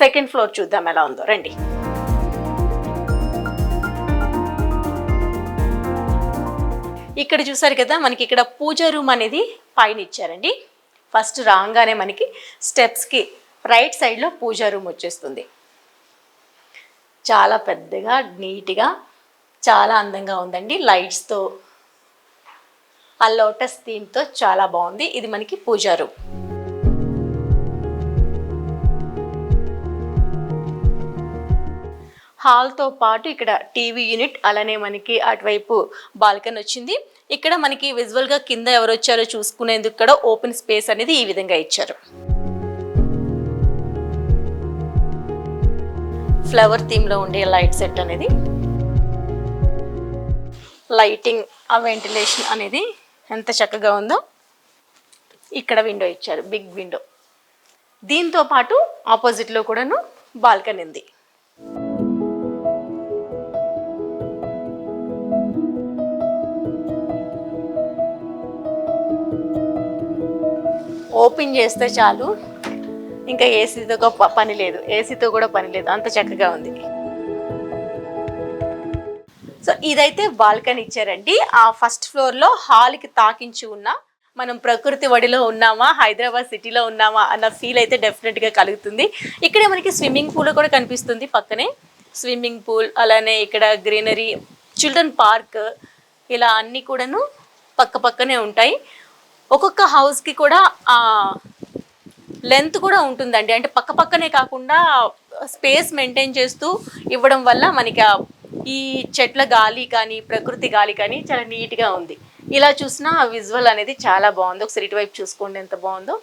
Second floor చూద్దాం ఎలా ఉందో రండి. ఇక్కడ చూసారు కదా, మనకి ఇక్కడ పూజ రూమ్ అనేది పైన ఇచ్చారండి. ఫస్ట్ రాగానే మనకి స్టెప్స్కి రైట్ సైడ్లో పూజ రూమ్ వచ్చేస్తుంది. చాలా పెద్దగా నీట్గా చాలా అందంగా ఉందండి. లైట్స్తో ఆ లోటస్ థీమ్తో చాలా బాగుంది. ఇది మనకి పూజ రూమ్. హాల్తో పాటు ఇక్కడ టీవీ యూనిట్, అలానే మనకి అటువైపు బాల్కనీ వచ్చింది. ఇక్కడ మనకి విజువల్గా కింద ఎవరు వచ్చారో చూసుకునేందుకు ఇక్కడ ఓపెన్ స్పేస్ అనేది ఈ విధంగా ఇచ్చారు. ఫ్లవర్ థీమ్లో ఉండే లైట్ సెట్ అనేది, లైటింగ్, ఆ వెంటిలేషన్ అనేది ఎంత చక్కగా ఉందో. ఇక్కడ విండో ఇచ్చారు, బిగ్ విండో. దీంతో పాటు ఆపోజిట్లో కూడాను బాల్కనీ ఉంది. ఓపెన్ చేస్తే చాలు, ఇంకా ఏసీతో పని లేదు, ఏసీతో కూడా పని లేదు, అంత చక్కగా ఉంది. సో ఇదైతే బాల్కనీ ఇచ్చారండి. ఆ ఫస్ట్ ఫ్లోర్లో హాల్కి తాకించి ఉన్న మనం ప్రకృతి ఒడిలో ఉన్నామా, హైదరాబాద్ సిటీలో ఉన్నామా అన్న ఫీల్ అయితే డెఫినెట్గా కలుగుతుంది. ఇక్కడే మనకి స్విమ్మింగ్ పూల్ కూడా కనిపిస్తుంది పక్కనే. స్విమ్మింగ్ పూల్, అలానే ఇక్కడ గ్రీనరీ, చిల్డ్రన్ పార్క్, ఇలా అన్నీ కూడాను పక్కనే ఉంటాయి. ఒక్కొక్క హౌస్కి కూడా లెంత్ కూడా ఉంటుందండి. అంటే పక్కనే కాకుండా స్పేస్ మెయింటైన్ చేస్తూ ఇవ్వడం వల్ల మనకి ఈ చెట్ల గాలి కానీ, ప్రకృతి గాలి కానీ చాలా నీట్గా ఉంది. ఇలా చూసినా విజువల్ అనేది చాలా బాగుంది. ఒకసారి ఇటువైపు చూసుకోండి ఎంత బాగుందో.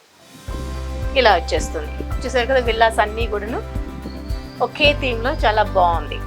ఇలా వచ్చేస్తుంది. చూసారు కదా, విల్లాస్ అన్నీ కూడాను ఒకే థీమ్లో చాలా బాగుంది.